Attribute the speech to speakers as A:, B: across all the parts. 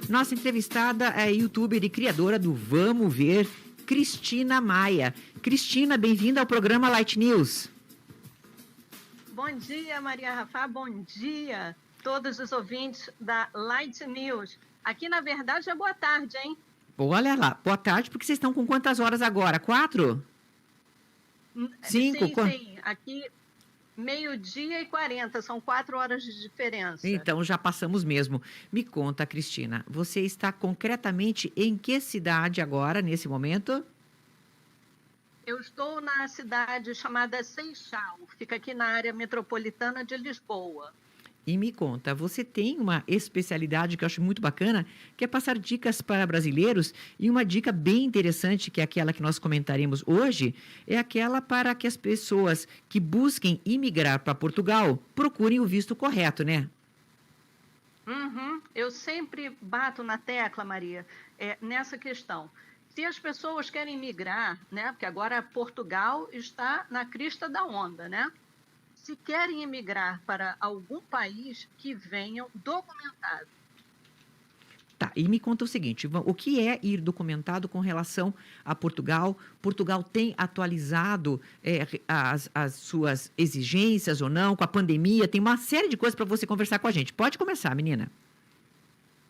A: Nossa entrevistada é youtuber e criadora do Vamos Ver, Cristina Maia. Cristina, bem-vinda ao programa Light News.
B: Bom dia, Maria Rafa, bom dia todos os ouvintes da Light News. Aqui, na verdade, é boa tarde, hein?
A: Olha lá, boa tarde, porque vocês estão com quantas horas agora? 4? 5?
B: Sim. Aqui, 12h40, são 4 horas de diferença.
A: Então, já passamos mesmo. Me conta, Cristina, você está concretamente em que cidade agora, nesse momento?
B: Eu estou na cidade chamada Seixal, fica aqui na área metropolitana de Lisboa.
A: E me conta, você tem uma especialidade que eu acho muito bacana, que é passar dicas para brasileiros, e uma dica bem interessante, que é aquela que nós comentaremos hoje, é aquela para que as pessoas que busquem imigrar para Portugal procurem o visto correto, né?
B: Eu sempre bato na tecla, Maria, nessa questão. Se as pessoas querem migrar, né, porque agora Portugal está na crista da onda, né? Se querem emigrar para algum país, que venham documentados.
A: Tá, e me conta o seguinte, o que é ir documentado com relação a Portugal? Portugal tem atualizado as suas exigências ou não? Com a pandemia, tem uma série de coisas para você conversar com a gente. Pode começar, menina.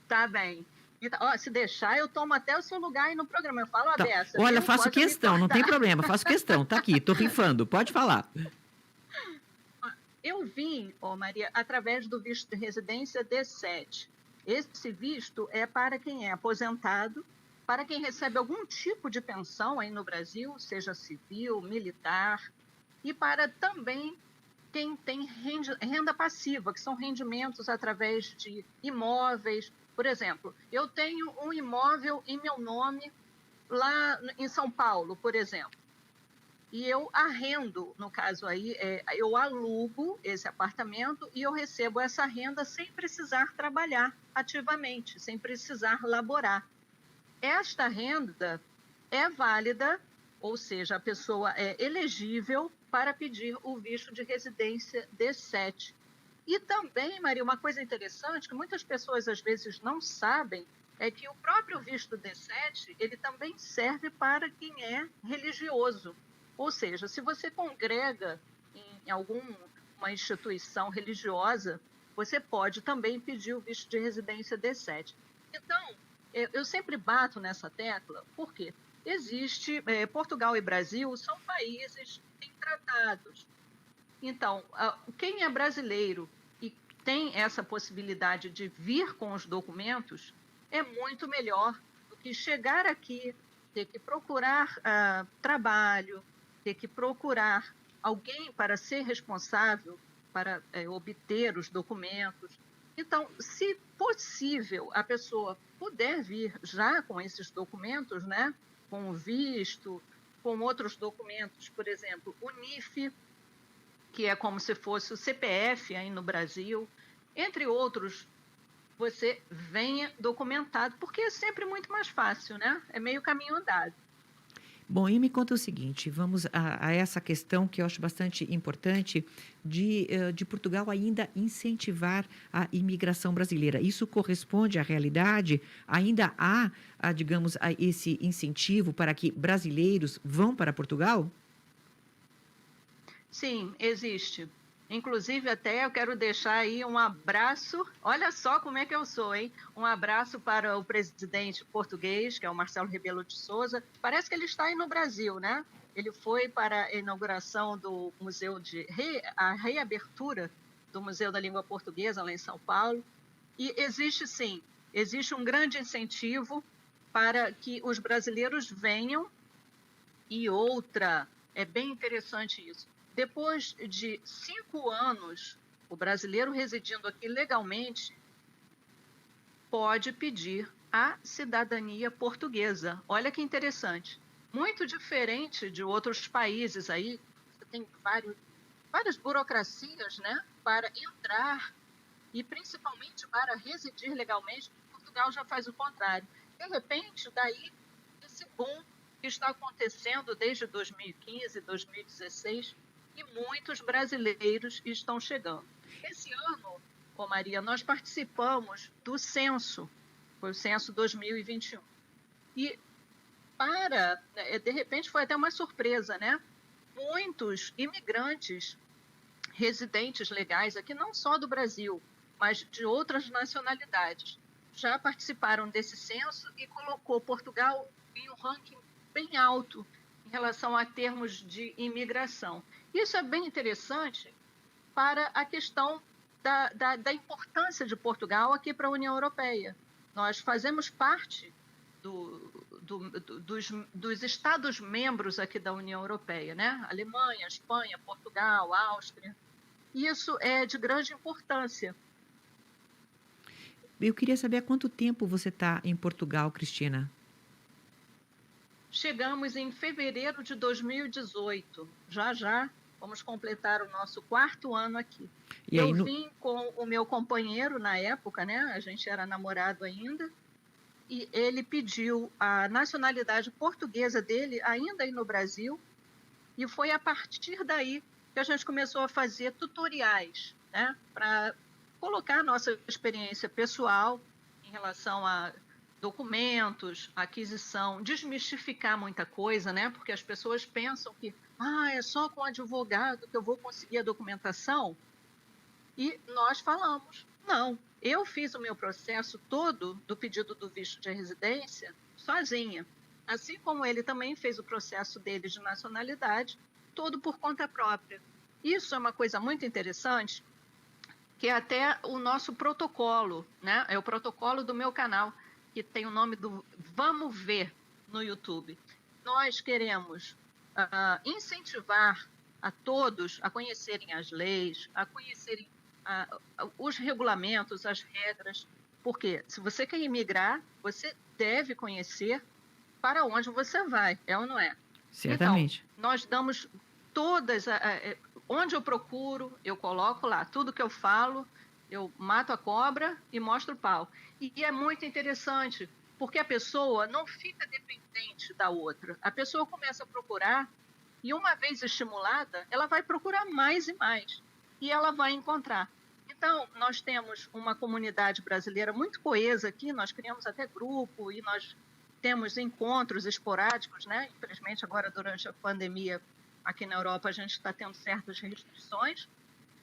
B: Tá bem. Então, se deixar, eu tomo até o seu lugar aí no programa. Eu falo a
A: Tá.
B: beça.
A: Olha,
B: viu?
A: faço
B: Pode
A: questão, não tem problema, faço questão. Tá aqui, tô rifando, pode falar.
B: Eu vim, Maria, através do visto de residência D7. Esse visto é para quem é aposentado, para quem recebe algum tipo de pensão aí no Brasil, seja civil, militar, e para também quem tem renda passiva, que são rendimentos através de imóveis. Por exemplo, eu tenho um imóvel em meu nome lá em São Paulo, por exemplo. E eu arrendo, no caso aí, eu alugo esse apartamento e eu recebo essa renda sem precisar trabalhar ativamente, sem precisar laborar. Esta renda é válida, ou seja, a pessoa é elegível para pedir o visto de residência D7. E também, Maria, uma coisa interessante que muitas pessoas às vezes não sabem é que o próprio visto D7, ele também serve para quem é religioso. Ou seja, se você congrega em alguma instituição religiosa, você pode também pedir o visto de residência D7. Então, eu sempre bato nessa tecla, porque Portugal e Brasil são países que têm tratados. Então, quem é brasileiro e tem essa possibilidade de vir com os documentos, é muito melhor do que chegar aqui, ter que procurar trabalho, ter que procurar alguém para ser responsável para obter os documentos. Então, se possível, a pessoa puder vir já com esses documentos, né, com o visto, com outros documentos, por exemplo, o NIF, que é como se fosse o CPF aí no Brasil, entre outros, você venha documentado, porque é sempre muito mais fácil, né? É meio caminho andado.
A: Bom, e me conta o seguinte, vamos a essa questão que eu acho bastante importante de Portugal ainda incentivar a imigração brasileira. Isso corresponde à realidade? Ainda há, digamos, esse incentivo para que brasileiros vão para Portugal?
B: Sim, existe. Inclusive, até eu quero deixar aí um abraço. Olha só como é que eu sou, hein? Um abraço para o presidente português, que é o Marcelo Rebelo de Sousa. Parece que ele está aí no Brasil, né? Ele foi para a inauguração do Museu a reabertura do Museu da Língua Portuguesa, lá em São Paulo. E existe, sim, existe um grande incentivo para que os brasileiros venham. E outra, é bem interessante isso. Depois de 5 anos, o brasileiro residindo aqui legalmente pode pedir a cidadania portuguesa. Olha que interessante. Muito diferente de outros países aí, você tem várias burocracias, né, para entrar e principalmente para residir legalmente. Portugal já faz o contrário. De repente, daí, esse boom que está acontecendo desde 2015, 2016, e muitos brasileiros estão chegando. Esse ano, Maria, nós participamos do censo, foi o censo 2021. E de repente foi até uma surpresa, né? Muitos imigrantes residentes legais aqui, não só do Brasil, mas de outras nacionalidades, já participaram desse censo e colocou Portugal em um ranking bem alto em relação a termos de imigração. Isso é bem interessante para a questão da importância de Portugal aqui para a União Europeia. Nós fazemos parte dos Estados-membros aqui da União Europeia, né? Alemanha, Espanha, Portugal, Áustria. Isso é de grande importância.
A: Eu queria saber há quanto tempo você está em Portugal, Cristina?
B: Chegamos em fevereiro de 2018. Já vamos completar o nosso 4º ano aqui.
A: E aí,
B: Eu vim com o meu companheiro na época, né? A gente era namorado ainda. E ele pediu a nacionalidade portuguesa dele, ainda aí no Brasil. E foi a partir daí que a gente começou a fazer tutoriais, né? Para colocar a nossa experiência pessoal em relação a documentos, aquisição, desmistificar muita coisa, né? Porque as pessoas pensam que é só com advogado que eu vou conseguir a documentação. E nós falamos, não, eu fiz o meu processo todo do pedido do visto de residência sozinha, assim como ele também fez o processo dele de nacionalidade, todo por conta própria. Isso é uma coisa muito interessante, que é até o nosso protocolo, né? É o protocolo do meu canal, que tem o nome do Vamos Ver no YouTube. Nós queremos incentivar a todos a conhecerem as leis, a conhecerem os regulamentos, as regras, porque se você quer imigrar, você deve conhecer para onde você vai, é ou não é?
A: certamente.
B: Então, nós damos todas, onde eu procuro, eu coloco lá, tudo que eu falo, eu mato a cobra e mostro o pau. E é muito interessante, porque a pessoa não fica dependente da outra. A pessoa começa a procurar e uma vez estimulada, ela vai procurar mais e mais. E ela vai encontrar. Então, nós temos uma comunidade brasileira muito coesa aqui, nós criamos até grupo e nós temos encontros esporádicos, né? Infelizmente, agora, durante a pandemia, aqui na Europa, a gente está tendo certas restrições,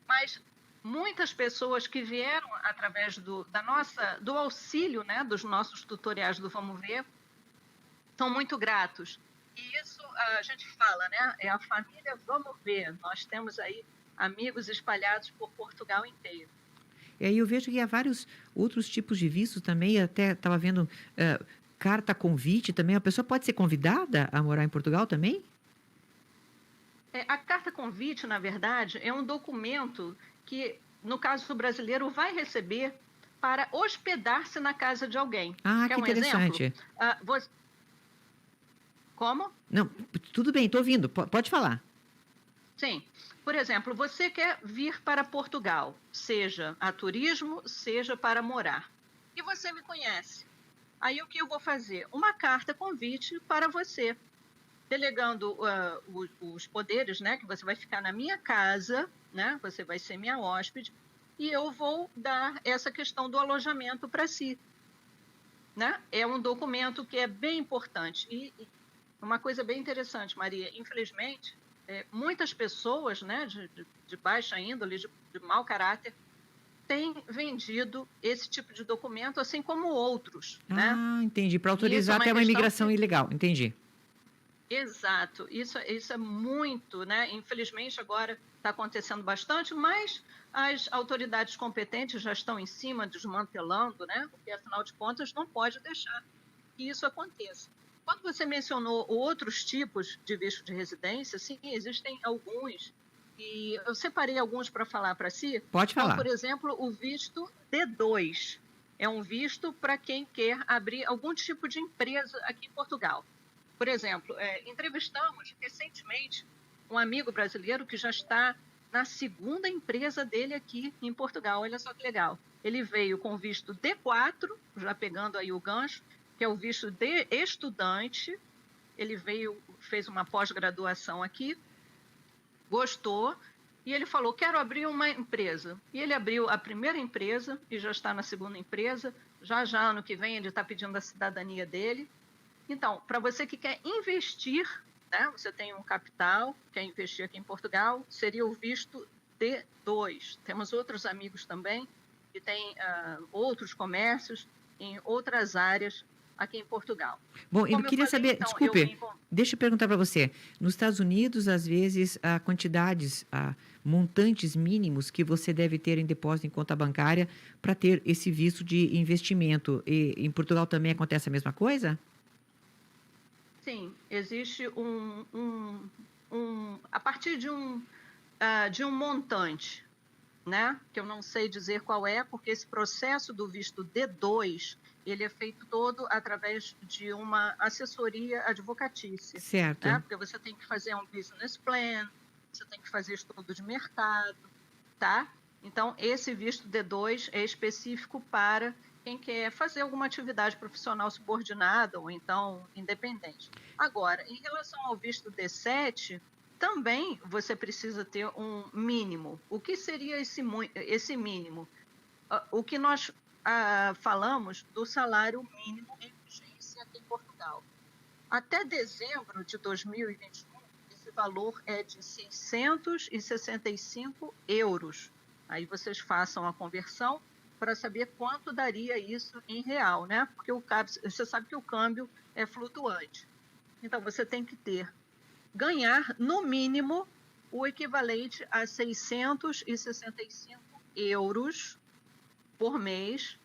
B: mas muitas pessoas que vieram através do auxílio, né, dos nossos tutoriais do Vamos Ver, são muito gratos. E isso a gente fala, né? É a família Vamos Ver. Nós temos aí amigos espalhados por Portugal inteiro.
A: E aí eu vejo que há vários outros tipos de vistos também, até estava vendo carta convite também. A pessoa pode ser convidada a morar em Portugal também?
B: A carta convite, na verdade, é um documento que, no caso do brasileiro, vai receber para hospedar-se na casa de alguém.
A: Ah,
B: Quer
A: que
B: um exemplo?
A: interessante.
B: Como?
A: Não, tudo bem, estou ouvindo. Pode falar.
B: Sim. Por exemplo, você quer vir para Portugal, seja a turismo, seja para morar. E você me conhece. Aí o que eu vou fazer? Uma carta convite para você, delegando os poderes, né? Que você vai ficar na minha casa, né? Você vai ser minha hóspede, e eu vou dar essa questão do alojamento para si. Né? É um documento que é bem importante. E uma coisa bem interessante, Maria, infelizmente, muitas pessoas, né, de baixa índole, de mau caráter, têm vendido esse tipo de documento, assim como outros. Né?
A: Entendi. Para
B: E isso é
A: autorizar
B: uma
A: até uma
B: questão
A: imigração ilegal. Entendi.
B: Exato, isso é muito, né? Infelizmente agora está acontecendo bastante, mas as autoridades competentes já estão em cima, desmantelando, né? Porque afinal de contas não pode deixar que isso aconteça. Quando você mencionou outros tipos de visto de residência, sim, existem alguns, e eu separei alguns para falar para si.
A: Pode
B: Como,
A: falar.
B: por exemplo, o visto D2. É um visto para quem quer abrir algum tipo de empresa aqui em Portugal. Por exemplo, entrevistamos recentemente um amigo brasileiro que já está na segunda empresa dele aqui em Portugal. Olha só que legal. Ele veio com o visto D4, já pegando aí o gancho, que é o visto de estudante. Ele veio, fez uma pós-graduação aqui, gostou, e ele falou, quero abrir uma empresa. E ele abriu a primeira empresa e já está na segunda empresa, já já, ano que vem, ele está pedindo a cidadania dele. Então, para você que quer investir, né, você tem um capital, quer investir aqui em Portugal, seria o visto D2. Temos outros amigos também que têm outros comércios em outras áreas aqui em Portugal.
A: Bom, eu
B: Como eu
A: queria
B: falei,
A: saber,
B: então,
A: desculpe, deixa eu perguntar para você. Nos Estados Unidos, às vezes, há quantidades, montantes mínimos que você deve ter em depósito em conta bancária para ter esse visto de investimento. E em Portugal também acontece a mesma coisa?
B: Sim, existe a partir de um montante, né? Que eu não sei dizer qual é, porque esse processo do visto D2, ele é feito todo através de uma assessoria advocatícia,
A: Certo.
B: né? Porque você tem que fazer um business plan, você tem que fazer estudo de mercado, tá? Então, esse visto D2 é específico para quem quer fazer alguma atividade profissional subordinada ou então independente. Agora, em relação ao visto D7, também você precisa ter um mínimo. O que seria esse mínimo? O que nós falamos do salário mínimo em vigência aqui em Portugal. Até dezembro de 2021, esse valor é de 665 euros. Aí vocês façam a conversão para saber quanto daria isso em real, né? Porque você sabe que o câmbio é flutuante. Então, você tem que ganhar, no mínimo, o equivalente a 665 euros por mês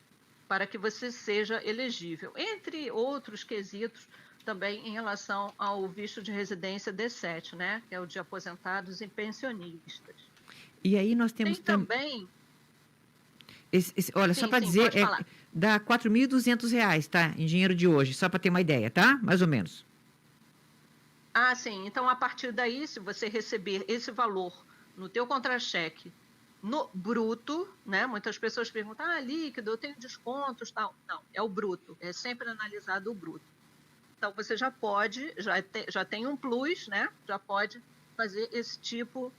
B: para que você seja elegível. Entre outros quesitos, também em relação ao visto de residência D7, né? Que é o de aposentados e pensionistas.
A: E aí nós temos
B: também...
A: olha,
B: sim,
A: só para
B: sim,
A: dizer, dá R$ 4.200, tá? Em dinheiro de hoje, só para ter uma ideia, tá? Mais ou menos.
B: Ah, sim. Então, a partir daí, se você receber esse valor no teu contra-cheque no bruto, né? Muitas pessoas perguntam, líquido, eu tenho descontos, tal. Não, é o bruto. É sempre analisado o bruto. Então, você já pode, já tem um plus, né? Já pode fazer esse tipo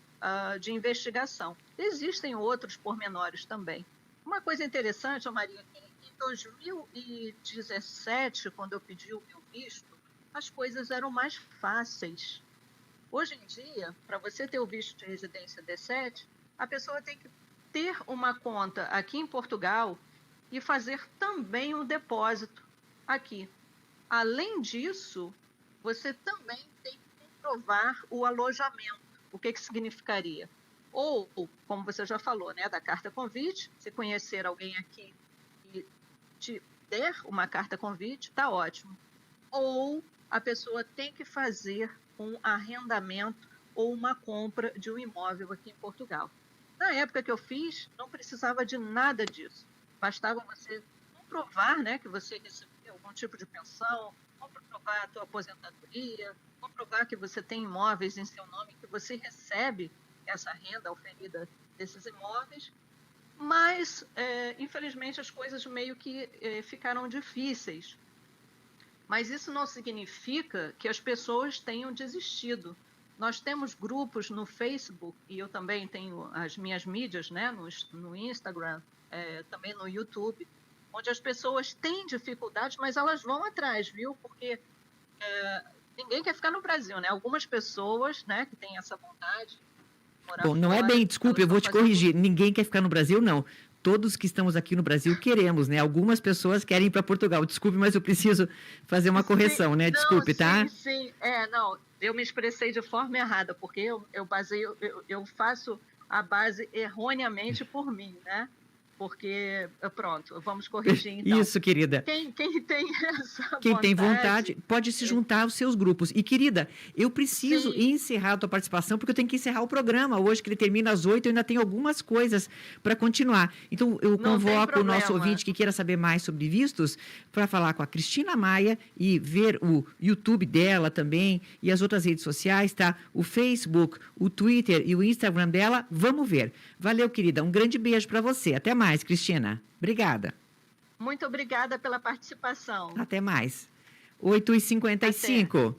B: de investigação. Existem outros pormenores também. Uma coisa interessante, Maria, que em 2017, quando eu pedi o meu visto, as coisas eram mais fáceis. Hoje em dia, para você ter o visto de residência D7, a pessoa tem que ter uma conta aqui em Portugal e fazer também um depósito aqui. Além disso, você também tem que comprovar o alojamento. O que significaria? Ou, como você já falou, né, da carta convite, se conhecer alguém aqui e te der uma carta convite, está ótimo. Ou a pessoa tem que fazer um arrendamento ou uma compra de um imóvel aqui em Portugal. Na época que eu fiz, não precisava de nada disso. Bastava você comprovar, né, que você recebeu algum tipo de pensão, comprovar a tua aposentadoria, comprovar que você tem imóveis em seu nome, que você recebe essa renda oferida desses imóveis. Mas, infelizmente, as coisas meio que ficaram difíceis. Mas isso não significa que as pessoas tenham desistido. Nós temos grupos no Facebook, e eu também tenho as minhas mídias, né, no Instagram, também no YouTube, onde as pessoas têm dificuldades, mas elas vão atrás, viu? Porque ninguém quer ficar no Brasil, né? Algumas pessoas, né, que têm essa vontade de morar
A: Bom, não
B: fora,
A: é bem, desculpe, eu vou te corrigir. Ninguém quer ficar no Brasil, não. Todos que estamos aqui no Brasil queremos, né? Algumas pessoas querem ir para Portugal. Desculpe, mas eu preciso fazer uma correção, né? Desculpe, tá?
B: Sim. Não, eu me expressei de forma errada, porque eu faço a base erroneamente por mim, né? Porque, pronto, vamos corrigir então.
A: Isso, querida.
B: Quem tem essa
A: Quem tem vontade pode se juntar aos seus grupos. E, querida, eu preciso encerrar a tua participação, porque eu tenho que encerrar o programa hoje, que ele termina às 8h, eu ainda tenho algumas coisas para continuar. Então, eu convoco o nosso ouvinte que queira saber mais sobre vistos para falar com a Cristina Maia e ver o YouTube dela também e as outras redes sociais, tá? O Facebook, o Twitter e o Instagram dela. Vamos ver. Valeu, querida. Um grande beijo para você. Até mais, Cristina. Obrigada.
B: Muito obrigada pela participação.
A: Até mais. 8h55.